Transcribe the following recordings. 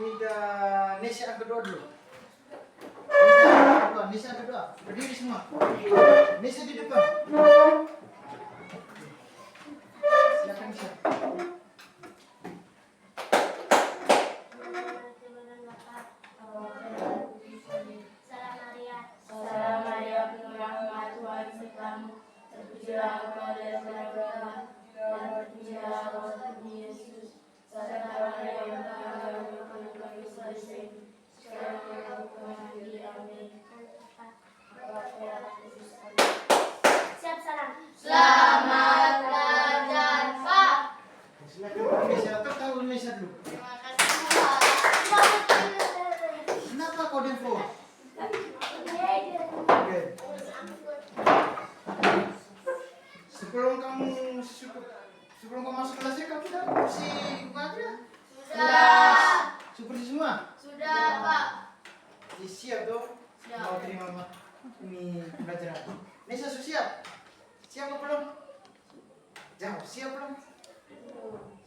Ida Nesya yang kedua dulu. Nesya yang kedua. Berdiri semua. Nesya di depan. Silakan Nesya. Salam Maria, penuh rahmat, Tuhan sertamu. Terpujilah engkau di antara perempuan, dan terpujilah engkau Yesus. Santa Maria, Bunda kami dosa istri, sekarang dan waktu amin. Siap salam. Selamat belajar, Pak. Silakan Nesya. Tahu Nesya dulu. Terima kasih, Pak. Kenapa kau defo? Sebelum kamu masuk kelasnya kamu sudah kursi bukannya? Sudah. Seperti semua? Sudah, Pak. Jadi siap dong? Siap. Mau terima ini pelajaran. Nisa sudah siap? Siap atau belum? Jawab, siap belum?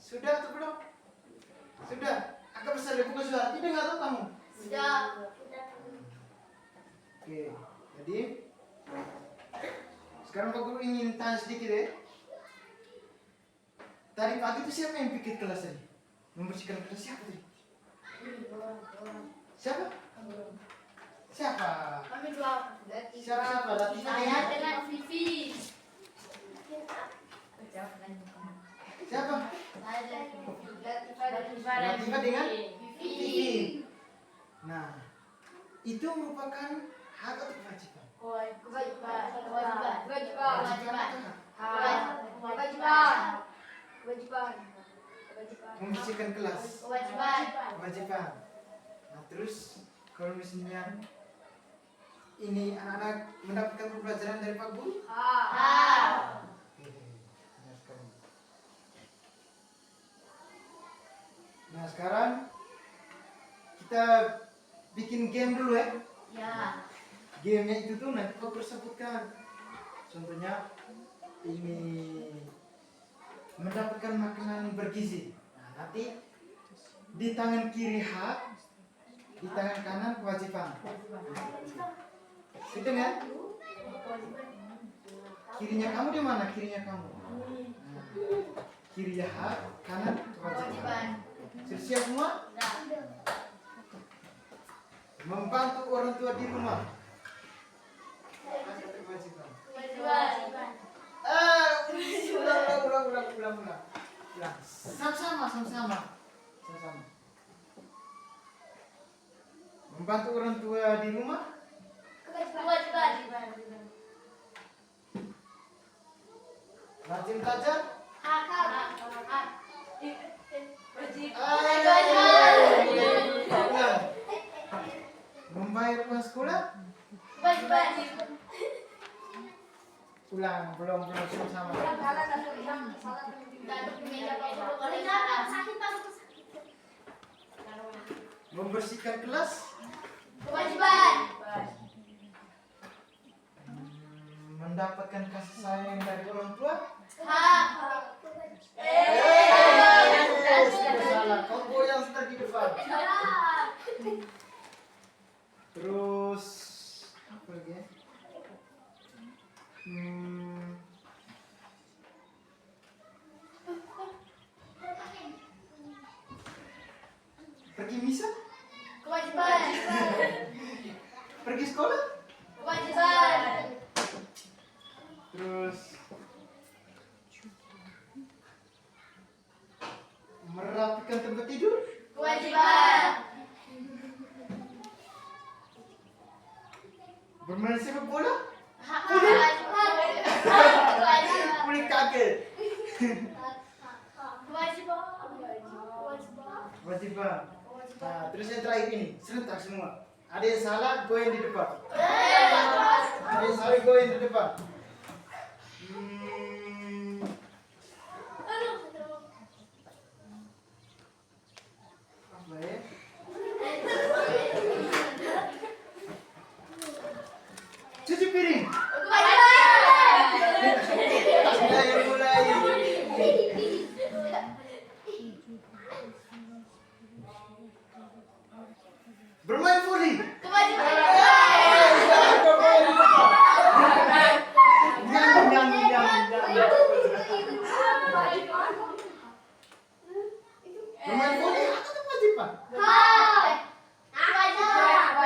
Sudah atau belum? Sudah. Agak besar dari buku suara. Tidak nggak tahu kamu? Sudah. Oke, jadi sekarang Pak Guru ingin tanya sedikit ya. Tadi pagi itu siapa yang pikir kelas tadi? Membersihkan kelas siapa tadi? Siapa? Siapa? Kami dua. Siapa? Latifah Saya dengan dengan Vivi. siapa? Saya dengan Latifah Latifah dengan Vivi. Vivi. Nah, itu merupakan hak atau kewajiban? Kewajiban. Membersihkan kelas. Kewajiban. Nah, terus kalau misalnya ini anak-anak mendapatkan pembelajaran dari Pak Guru? Oke, benar sekali. Nah, sekarang kita bikin game dulu ya. Gamenya itu tuh nanti Pak Guru sebutkan. Contohnya ini mendapatkan makanan bergizi. Nah, nanti di tangan kiri hak, di tangan kanan kewajiban. Gitu ya? Kirinya kamu di mana? Kirinya kamu. Nah, kirinya hak, kanan kewajiban. Siap semua? Membantu orang tua di rumah. Ada kewajiban. Ulang. Sama-sama. Membantu orang tua di rumah. Rajin belajar. Ulang. Membayar uang sekolah. Ulang, belum sama. Membersihkan kelas. Mendapatkan kasih sayang dari orang tua. Sudah salah. Kau yang sudah di depan. Terus apa lagi ya? Pergi misa? Pergi sekolah? Terus merapikan tempat tidur? Bermain sepak bola? Boleh kaget. Kewajiban. Nah, terus yang terakhir ini, serentak semua. Ada yang salah, goyang di depan. Ada yang salah, goyang di depan. Apa ya? Cuci piring. Mulai. poli. Kewajiban. Bermain poli hak atau kewajiban?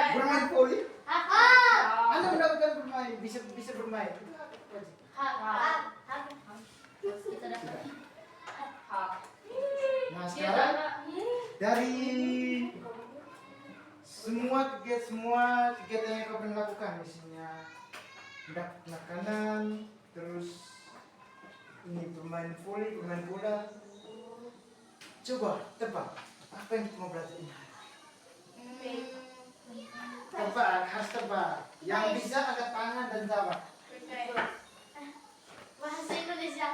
Bermain poli, Anda mendapatkan bermain, bisa bermain. Itu hak atau kewajiban? Nah sekarang dari semua kegiatan yang kau pernah lakukan, misalnya mendapat makanan, terus ini bermain voli, bermain bola. Coba tebak apa yang kita mau belajar ini? Tebak, harus tebak. Yang bisa angkat tangan dan jawab. Bahasa Indonesia.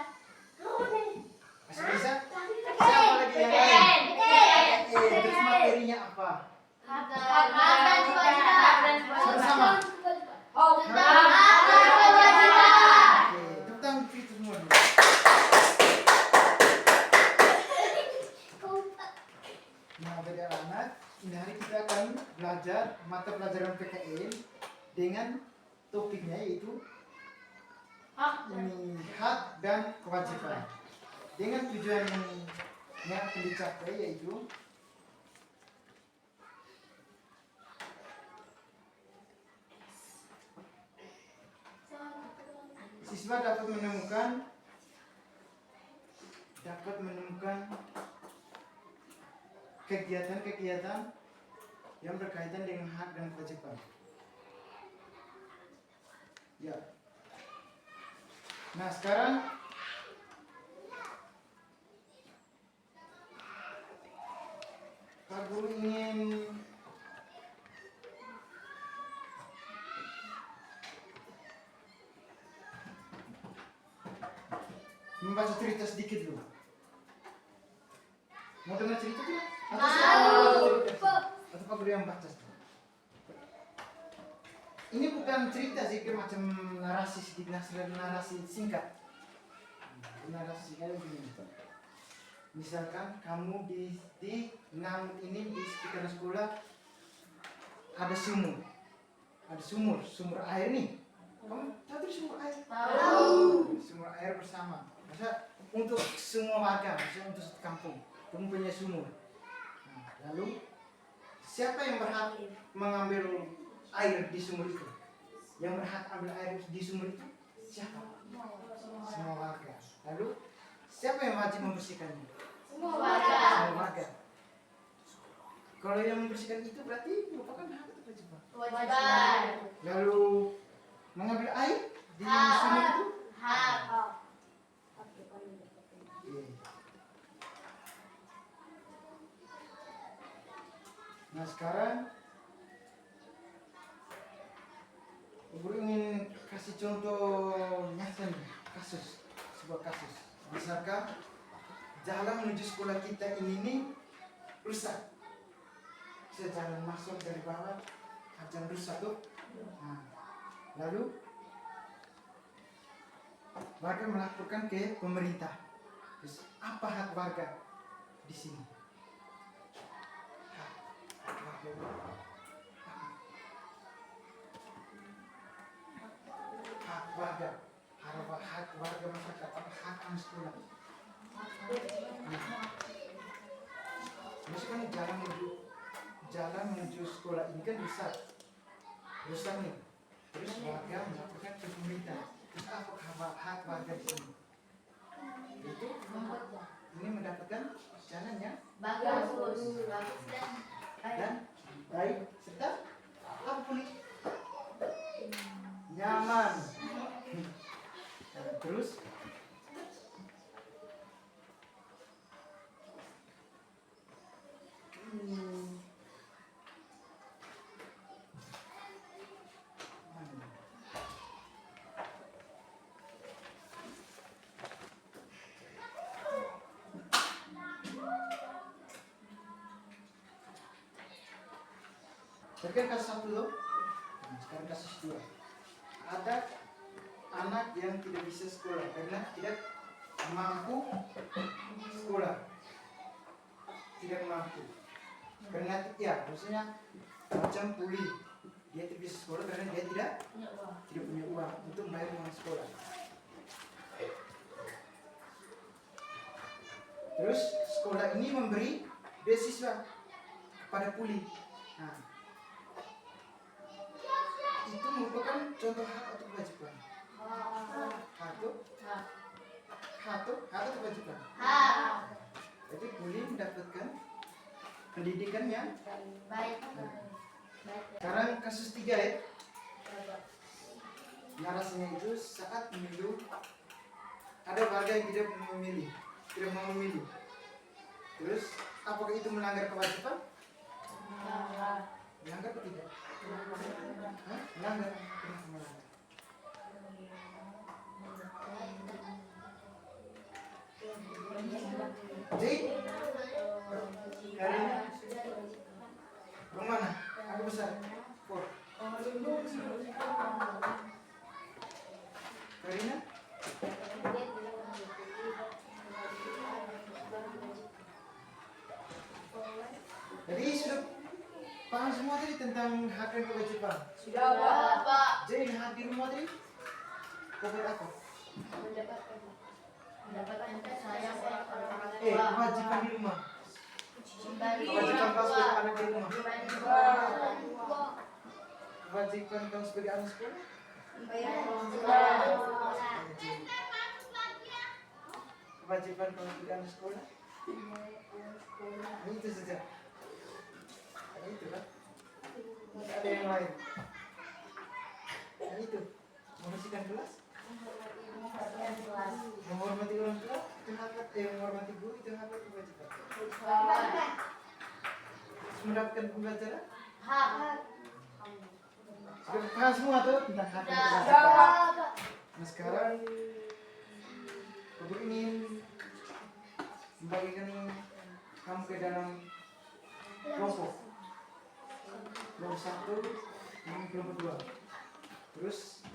Masih bisa? Siapa lagi yang lain? Terus materinya apa? Sama-sama. Oke, tepuk tangan itu semua dulu. Nah, anak-anak, ini hari kita akan belajar mata pelajaran PKN dengan topiknya yaitu ini hak dan kewajiban. Dengan tujuan yang akan dicapai yaitu siswa dapat menemukan kegiatan-kegiatan yang berkaitan dengan hak dan kewajiban. Ya. Nah, sekarang Pak Guru ingin membaca cerita sedikit dulu. Mau dengar cerita tidak? Atau Pak Guru yang baca? Ini bukan cerita sih, kayak macam narasi sedikit, narasi singkat. Narasi singkat begini. Misalkan kamu di Nangut ini di sekitar sekolah ada sumur air nih. Kamu tahu sumur air? Tahu. Sumur air bersama. Masa untuk semua warga, misalnya untuk satu kampung, kamu punya sumur. Nah, lalu siapa yang berhak mengambil air di sumur itu? Yang berhak ambil air di sumur itu siapa? Semua warga. Lalu siapa yang wajib membersihkannya? Semua warga. Kalau yang membersihkan itu berarti merupakan hak atau kewajiban? Kewajiban. Lalu mengambil air di sumur itu? Hak. Oke. Nah sekarang Guru ingin kasih contoh nyata nih, sebuah kasus. Misalkan jalan menuju sekolah kita ini nih rusak. Bisa jalan masuk dari bawah, jalan rusak tuh. Nah, lalu warga melaporkan ke pemerintah. Terus apa hak warga di sini? Hak warga. Hak warga masyarakat, hak anak sekolah. Misalkan jalan menuju sekolah ini kan rusak nih. Terus warga melaporkan ke pemerintah. Terus apa hak warga di sini? Itu ini mendapatkan jalan yang Bagus dan baik serta apa pun nyaman. Terus Sekarang kasus satu loh. Sekarang kasus dua. Ada anak yang tidak bisa sekolah karena tidak mampu sekolah. Tidak mampu. Karena ya, maksudnya macam puli. Dia tidak bisa sekolah karena dia tidak punya uang untuk bayar uang sekolah. Terus sekolah ini memberi beasiswa kepada puli. Nah, itu merupakan contoh hak atau kewajiban? Hak atau kewajiban? Jadi puli mendapatkan pendidikan yang Baik. Sekarang kasus 3 ya. Narasinya itu saat pemilu ada warga yang tidak mau memilih. Terus apakah itu melanggar kewajiban? Melanggar atau tidak? Melanggar. Kenapa melanggar? Jadi hari ini orang mana? Aku besar. Karina? Jadi sudah paham semua tadi tentang hak dan kewajiban? Sudah, Pak. Jadi hak di rumah tadi cover apa? Mendapatkan sayang orang tua. Kewajiban di rumah. Kewajiban kau sebagai anak di rumah. Kewajiban kau sebagai anak sekolah. Kewajiban kau sebagai anak sekolah. Ini itu saja. Ini itu kan. Tidak ada yang lain. Ini itu. Membersihkan kelas. Menghormati orang tua itu hak, menghormati guru itu hak atau kewajiban? Mendapatkan pembelajaran? Sudah paham semua tuh tentang hak dan kewajiban. Nah sekarang aku ingin membagikan kamu ke dalam kelompok 1 dan kelompok 2. Terus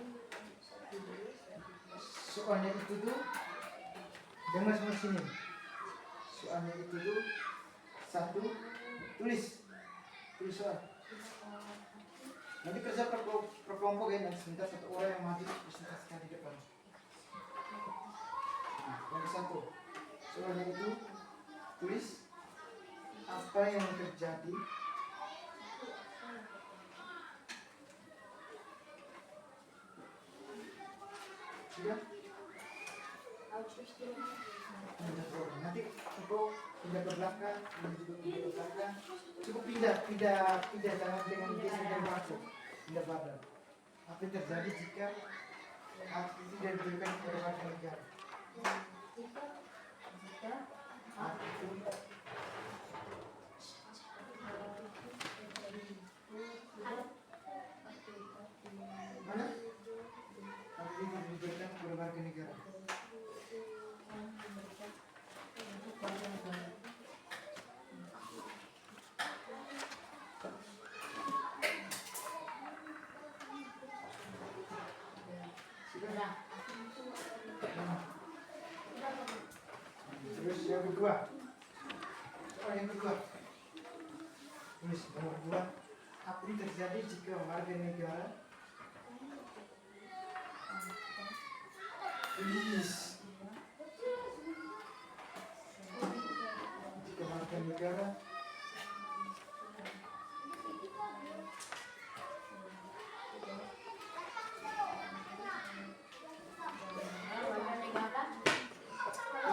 soalnya itu tuh dengar semua sini. Soalnya itu tuh 1 tulis soal. Nanti kerja per kelompok ya, nanti sebentar 1 orang yang maju presentasikan di depan. Nah, yang 1 soalnya itu tulis apa yang terjadi sudah. Nanti engkau pindah ke belakang, dan juga pindah ke belakang. Cukup pindah jangan dengan geser dan masuk. Pindah badan. Apa yang terjadi jika hak itu tidak diberikan kepada warga negara? Hak itu mana? Hak itu tidak diberikan kepada warga negara. Terus yang kedua, soal yang kedua, tulis nomor 2. Apa yang terjadi jika warga negara tulis jika warga negara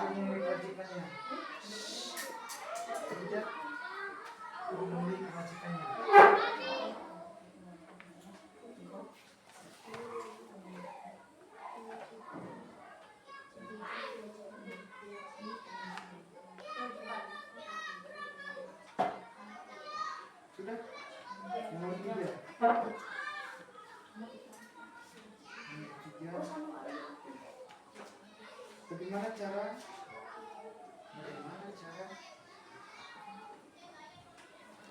memenuhi kewajibannya tidak memenuhi kewajibannya. Sudah? Nomor 3. Bagaimana cara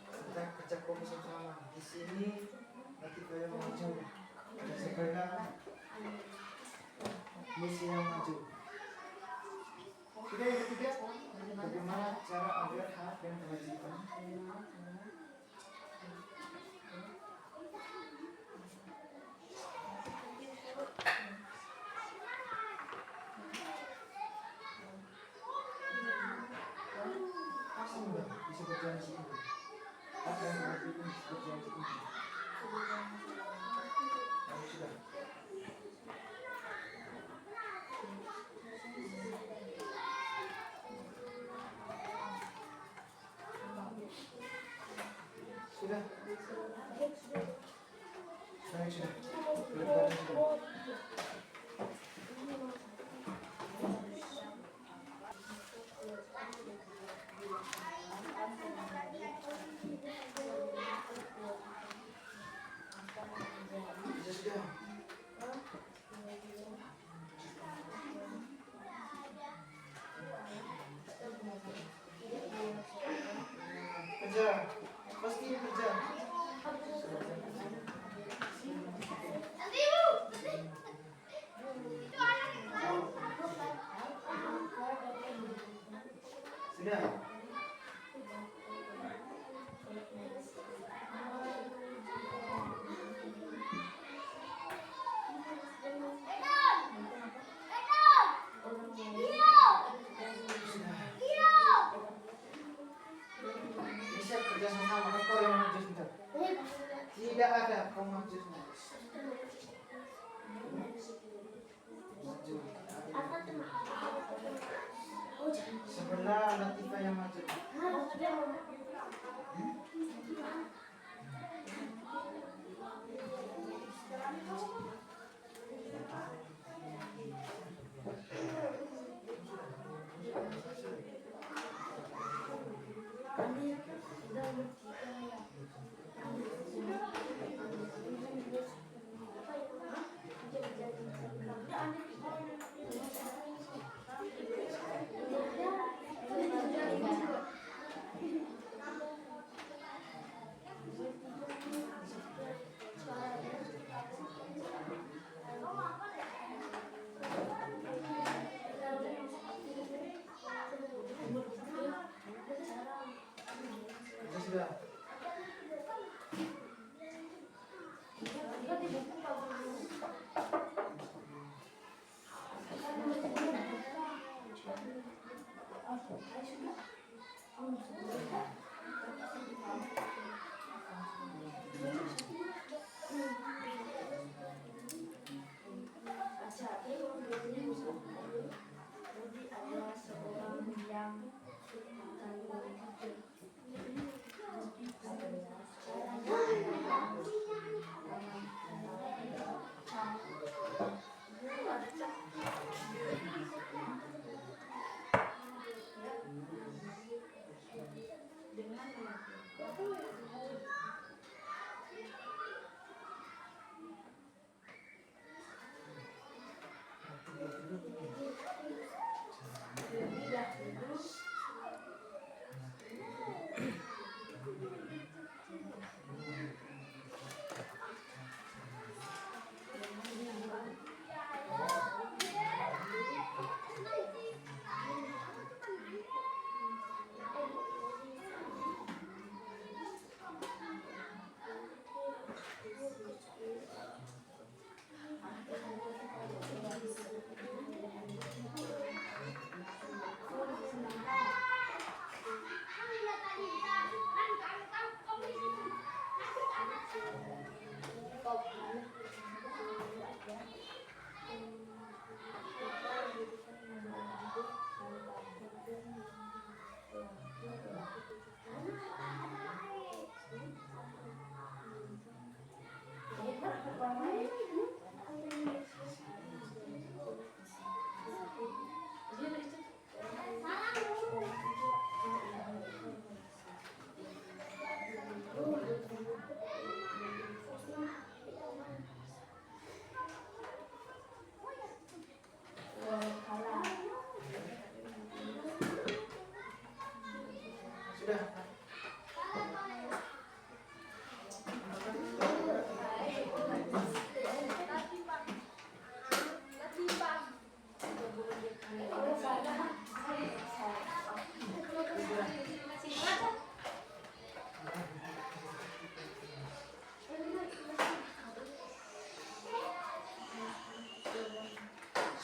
kita kerja kelompok sama di sini nanti kalian maju dan sekarang misi yang maju. Sudah yang ketiga, bagaimana cara agar hak dan kewajiban Sudah. Baik, sudah. Berat badan sudah. Sudah. Kerja. Pasti kerja. Sudah. Bisa kerja sama kau yang maju sebentar. Tidak ada kau maju sebentar. Maju. Sebelah Latifah yang maju. Sudah.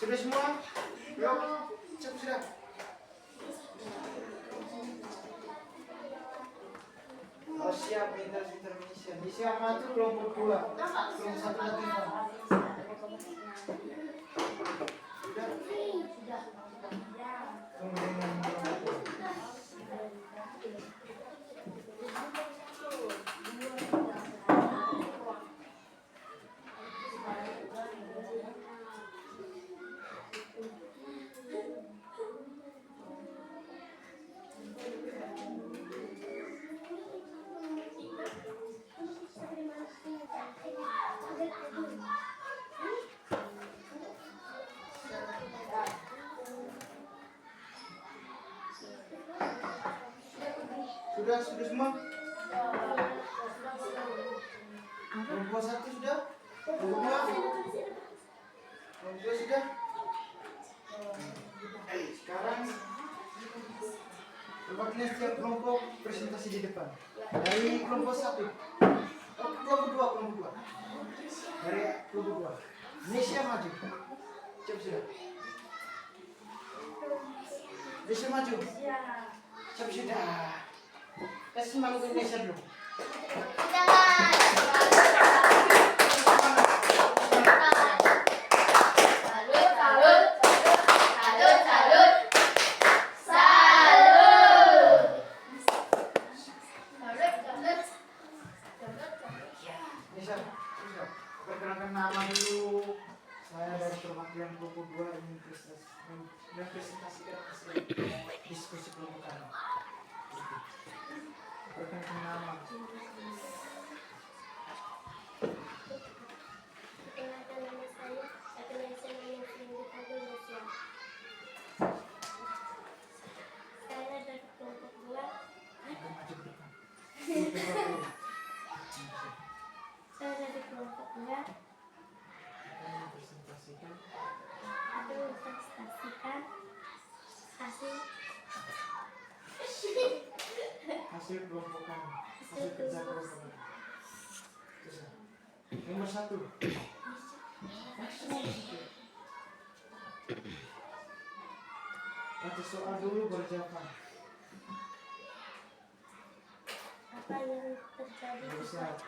Sudah semua? Belum? Cukup sudah. Oh siap, intermission. Siap maju kelompok 2. Kelompok 1 Latifah. Sudah? Kemudian yang Sudah semua? Kelompok 1 sudah? Kelompok 2 sudah? Sekarang perwakilan setiap kelompok presentasi di depan. Dari kelompok 1. Kelompok 2. Dari kelompok 2. Indonesia maju. Siap sudah. Indonesia maju. Siap sudah. Kasih semangat Indonesia dulu. Indonesia, sudah. Perkenalkan nama dulu. Saya dari perwakilan kelompok 2 ingin presentasikan hasil diskusi kelompok kami. Perkenalkan nama. Perkenalkan nama saya, Agnes Nurul Indonesia. Saya dari kelompok 2. Maju ke depan. Saya dari kelompok 2. Akan mempresentasikan Akan mempresentasikan hasil kelompok kami. Hasil kerja kelompok kami. Susah. Nomor 1. Baca soal dulu baru jawaban. apa yang terjadi jika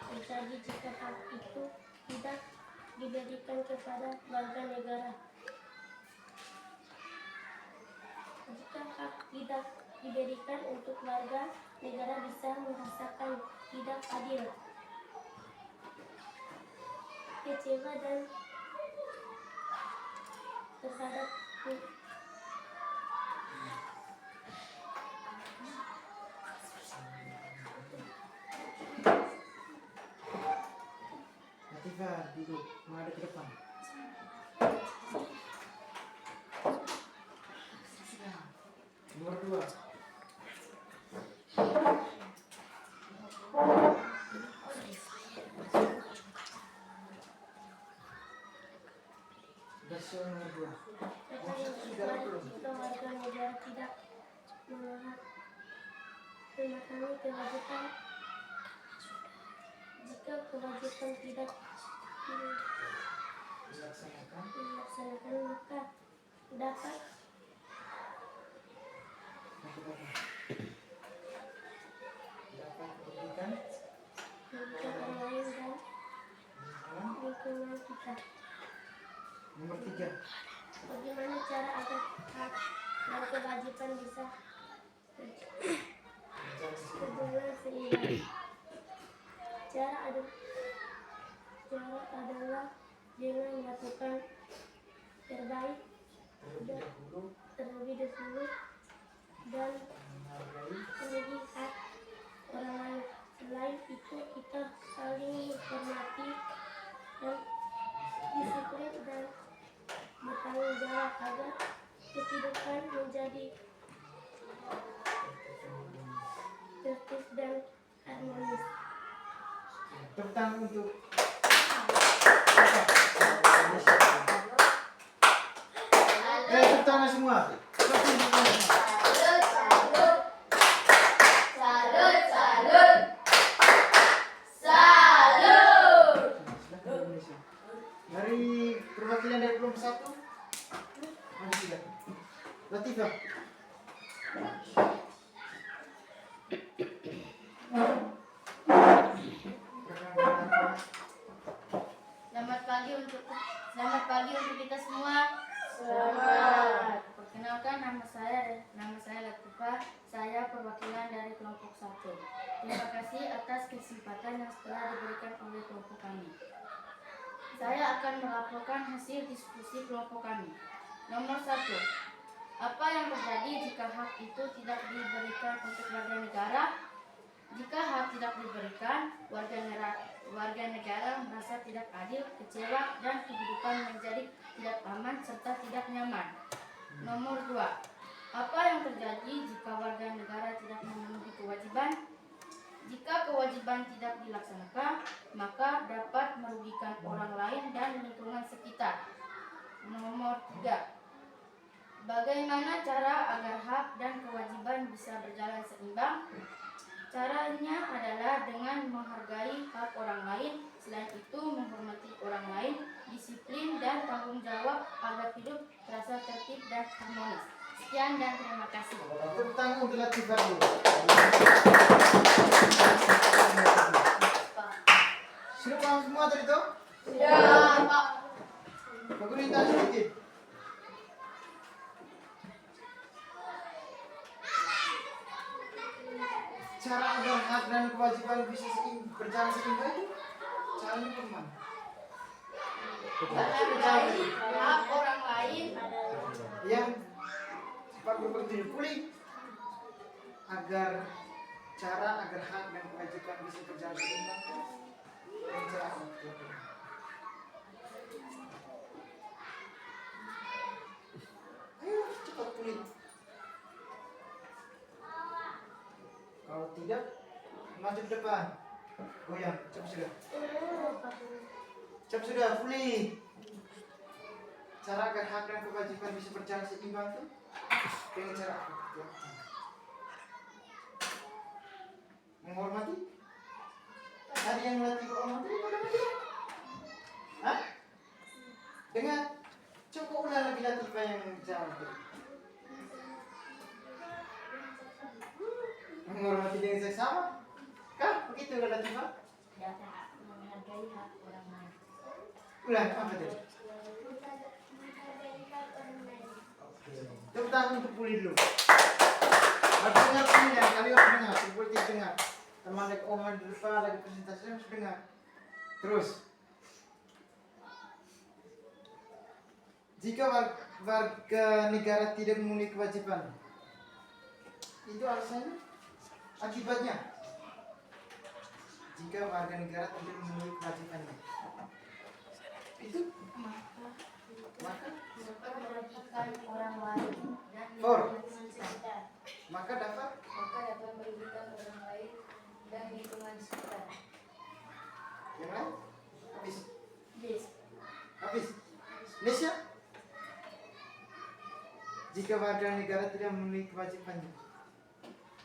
terjadi jika hak itu tidak diberikan kepada warga negara. Jika hak tidak diberikan untuk warga negara bisa merasakan tidak adil, kecewa dan terhadap Latifah duduk menghadap ke depan. Nomor 2. Sudah soal nomor 2. apa yang terjadi jika warga negara tidak memahami kewajiban, jika kewajiban tidak dilaksanakan maka dapat merugikan orang lain dan lingkungan kita. Nomor 3. Bagaimana cara agar hak dan kewajiban bisa berjalan seimbang? Cara adalah dengan melakukan terbaik terlebih dahulu dan menghargai hak orang lain. Selain itu kita saling menghormati dan disiplin dan bertanggung jawab agar kehidupan menjadi tertib dan harmonis. Tepuk tangan untuk tepuk tangan semua. Dari perwakilan dari kelompok 1. Maju sudah. Latifah. Selamat pagi untuk kita semua. Selamat. Perkenalkan nama saya Latifah. Saya perwakilan dari kelompok 1. Terima kasih atas kesempatan yang telah diberikan oleh kelompok kami. Saya akan melaporkan hasil diskusi kelompok kami. Nomor 1. Apa yang terjadi jika hak itu tidak diberikan untuk warga negara? Jika hak tidak diberikan, warga warga negara merasa tidak adil, kecewa, dan kehidupan menjadi tidak aman serta tidak nyaman. Nomor 2. Apa yang terjadi jika warga negara tidak memenuhi kewajiban? Jika kewajiban tidak dilaksanakan, maka dapat merugikan orang lain dan lingkungan sekitar. Nomor 3. Bagaimana cara agar hak dan kewajiban bisa berjalan seimbang? Caranya adalah dengan menghargai hak orang lain, selain itu menghormati orang lain, disiplin dan tanggung jawab agar hidup terasa tertib dan harmonis. Sekian dan terima kasih. Tepuk tangan untuk Latifah dulu. Sudah paham semua tadi tuh? Sudah, Pak. Aku minta sedikit. Cara agar hak dan kewajiban bisa berjalan seimbang itu caranya bagaimana? Menghargai hak orang lain Yang Pak Gubernur tidak pulih agar hak dan kewajiban bisa berjalan seimbang itu dengan cara apa? Ayo cepat pulih. Kalau tidak, maju ke depan. Goyang, cepat sudah. Cepat sudah, pulih. Cara agar hak dan kewajiban bisa berjalan seimbang itu dengan cara apa? Menghormati? Ada yang melatih menghormati? Hah? Dengar? Coba ulang lagi Latifah yang jawab. Menghormati dengan sesama? Kah? Begitu Latifah? dapat menghargai hak orang lain. Ulang, apa tadi? Tepuk tangan untuk pulih dulu. Harus dengar pulihnya, kalian harus dengar, seperti dengar. Teman lagi omongan di depan, lagi presentasi harus dengar. Terus. Jika warga negara tidak memenuhi kewajiban, itu alasannya, akibatnya. Jika warga negara tidak memenuhi kewajibannya, itu maka merugikan orang lain dan For. lingkungan sekitar. maka dapat Merugikan orang lain dan lingkungan sekitar. yang lain habis Yes. habis. Indonesia, jika warga negara tidak memenuhi kewajibannya,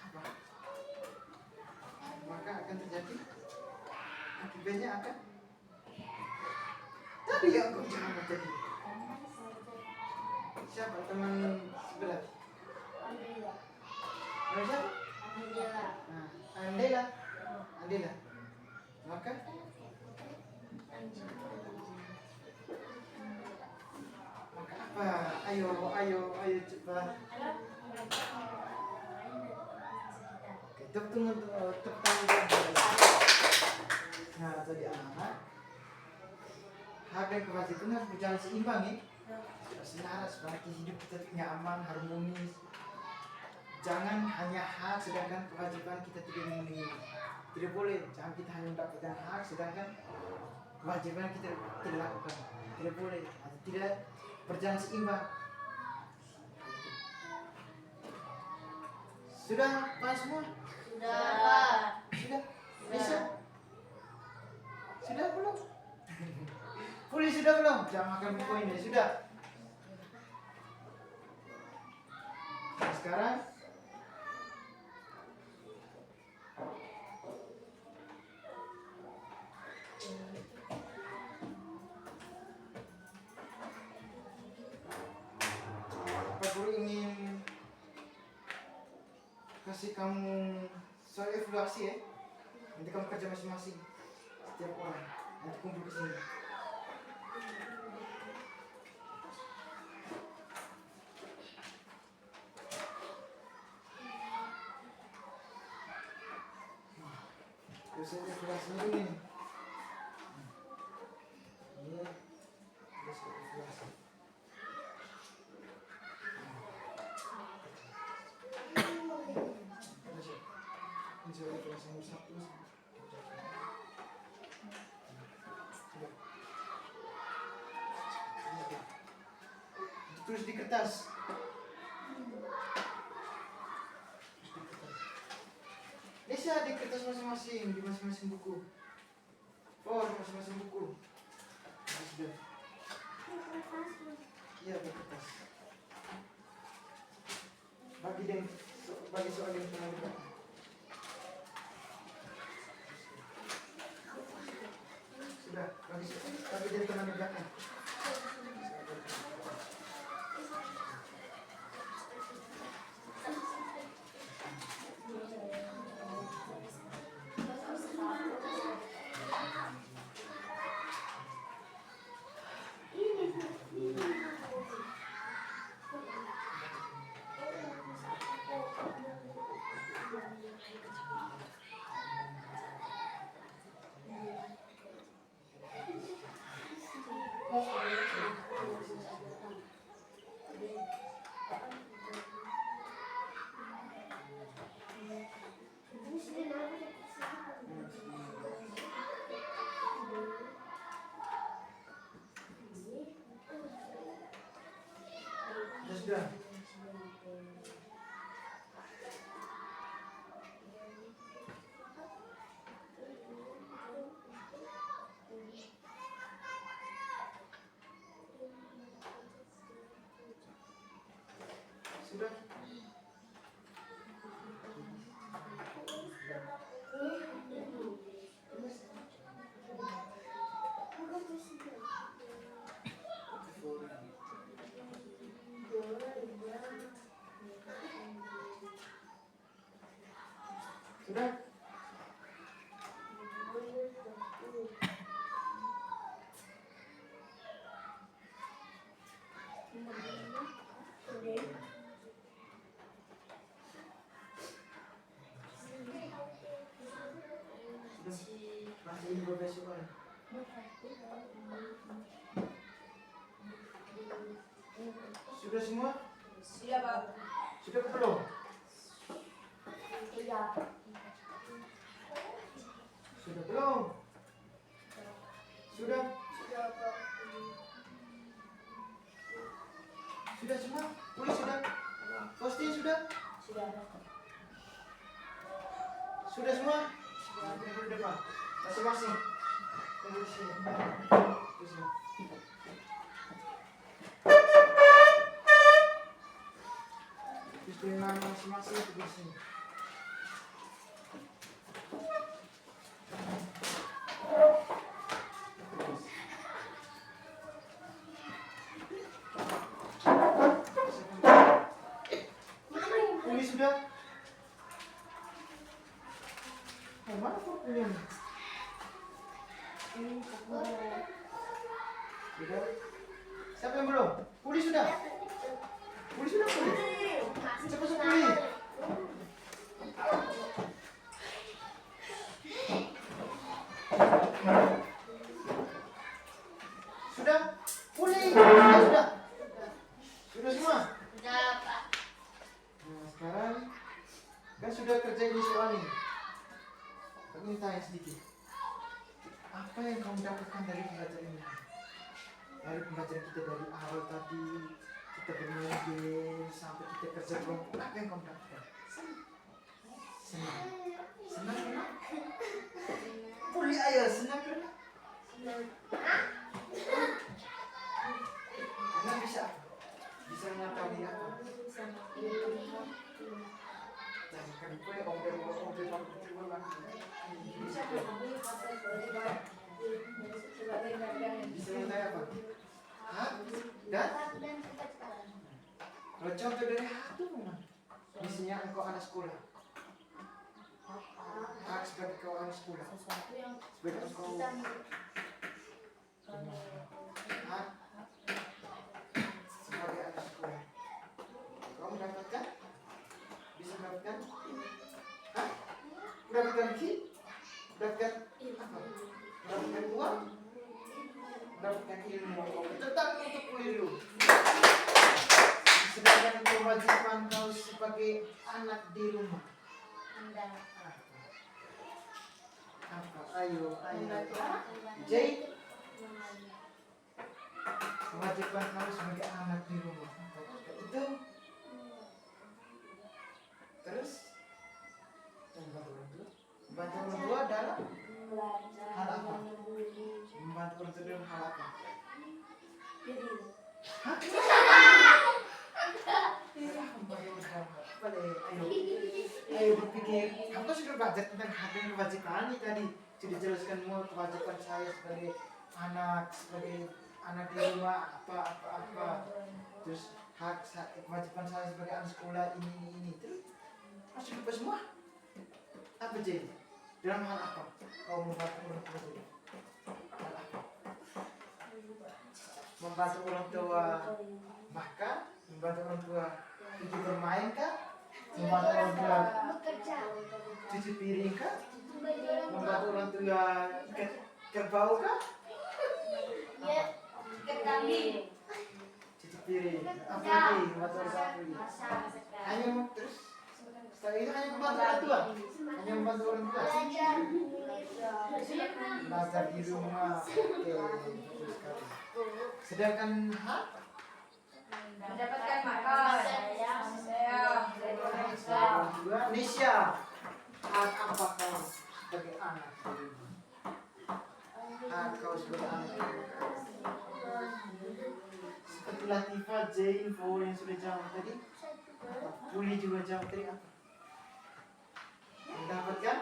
apa? Maka akan terjadi, akibatnya akan tadi yang aku bilang tadi. Siapa teman sebelah? Alhamdulillah. Nama siapa? Alhamdulillah. Nah, Andela. Andela. Maka apa? Ayo cepat. Oke, tepuk tangan. Nah, tadi anak-anak, hak dan kewajiban harus berjalan seimbang ya. Selaras, berarti hidup kita nyaman, harmonis. Jangan hanya hak sedangkan kewajiban kita tidak memenuhi. Tidak boleh, jangan kita hanya mendapatkan hak sedangkan kewajiban kita tidak lakukan. Tidak boleh, tidak berjalan seimbang. Sudah paham semua? Sudah, Pak. Sudah? Bisa? Sudah belum? Pulih sudah belum? Jangan makan buku ini, sudah. Nah, sekarang Pak Guru ingin kasih kamu soal evaluasi ya. Nanti kamu kerja masing-masing setiap orang. Nanti kumpul ke sini. Terus evaluasi dulu nih. Ini terus evaluasi. Terus evaluasi nomor 1. Tulis di kertas. Bisa di kertas masing-masing, di masing-masing buku. Oh, di masing-masing buku. Sudah. Iya, di kertas. Bagi soal yang pernah dibaca. Sudah, bagi dia teman di belakang. Sudah. Sudah. Sudah. Masih ini berbesok kan? Sudah semua? Sudah, Pak. Sudah belum? Iya. Sudah belum? Sudah? Sudah, Pak. Sudah semua? Tulis sudah? Posting sudah? Sudah. Sudah semua? Tunggu di depan. Masing-masing. Tunggu di sini. Di sini. Terus di nama masing-masing di sini. Tulis sudah? Mana bukunya? Sudah? Siapa yang belum? Pulih sudah? Pulih sudah pulih? Cepat pulih. Sudah? Pulih. Sudah? Sudah semua? Sudah, Pak. Nah, sekarang kan sudah kerjain di soal ini. Aku ingin tanya sedikit. Apa yang kamu dapatkan dari pembelajaran ini? Dari pembelajaran kita dari awal tadi, kita bermain game sampai kita kerja kelompok, apa yang kamu dapatkan? Senang. Senang kan? Pulih ayo, senang kan? Karena bisa mengetahui apa? Jangan kan itu ya, om bisa mengetahui apa? Hah? Dan? Kalau contoh dari hati mana? Misalnya engkau anak sekolah. Hak sebagai kau anak sekolah. Sebagai engkau hak sebagai anak sekolah. Kau mendapatkan? Bisa mendapatkan? Hah? Mendapatkan ki? Mendapatkan apa? Mendapatkan uang? Mendapatkan ilmu. Tetap untuk kuliah dulu. Sedangkan kewajiban kau sebagai anak di rumah. Apa? Ayo. J. Kewajiban kamu sebagai anak di rumah itu. Terus membantu orang tua. Membantu orang tua adalah hal apa? Membantu orang tua dalam hal apa? Hah? Ayo berpikir. Kamu kan sudah belajar tentang hak dan kewajiban ini tadi. Sudah jelaskan semua kewajiban saya sebagai anak di rumah apa. Terus hak kewajiban saya sebagai anak sekolah ini. Terus masuk lupa semua. Apa jadi? Dalam hal apa? Kau membantu orang tua itu? Hal apa? Membantu orang tua makan, membantu orang tua pergi bermain kah? Membantu orang tua cuci piring kah? Membantu orang tua ikat kerbau kah? Ya, ikan kambing. Cuci piring. Apa lagi? Membantu orang tua. Hanya terus setelah itu hanya membantu orang tua. Hanya membantu orang tua. Belajar di rumah. Oke, bagus sekali. Sedangkan hak Mendapatkan makan. orang tua, Nisha, hak apa kau sebagai anak di rumah? Hak kau sebagai anak di rumah. Seperti Latifah, Jane, Paul yang sudah jawab tadi. Puli juga jawab tadi apa? Mendapatkan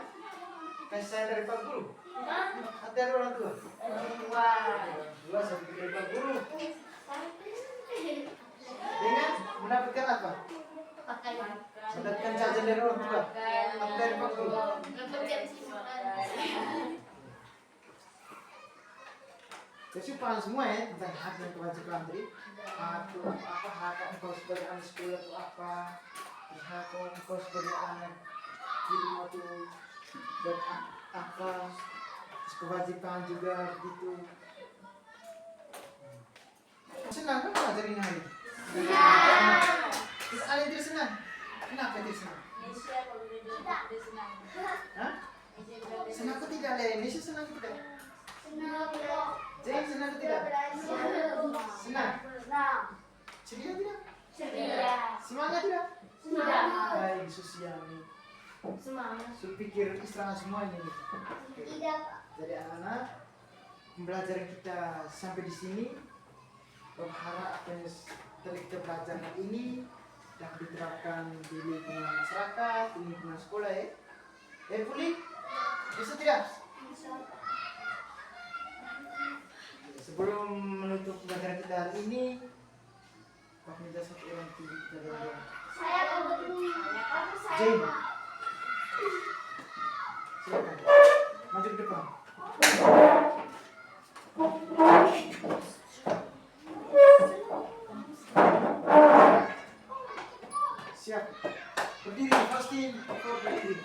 kasih sayang dari Pak Guru. Hak dari orang tua. Dua seperti dari Pak Guru. Dengan mendapatkan apa? Mendapatkan jajan dari orang tua. Hak dari Pak Guru. Jadi paham semua ya tentang hak dan kewajiban tadi. Hak itu apa? Hak engkau sebagai anak sekolah itu apa? Hak engkau sebagai anak di rumah itu dan apa? Terus kewajiban juga begitu. Senang kan ngajarin Ali? Terus Ali tidak senang? Kenapa tidak senang? Hah? Senang atau tidak Ali? Indonesia senang atau tidak? Jane senang atau tidak? Senang? Ceria tidak? Semangat tidak? Baik, Susiani. Pikir istirahat semuanya nih. Jadi anak-anak, pembelajaran kita sampai di sini. Berharap apa yang telah kita belajar hari ini dapat diterapkan di lingkungan masyarakat, di lingkungan sekolah ya. Puli, bisa tidak? Sebelum menutup pembelajaran kita hari ini, Pak minta satu orang tinggi kita berdua. Jane, silakan maju ke depan. Siap. Berdiri, pasti berdiri.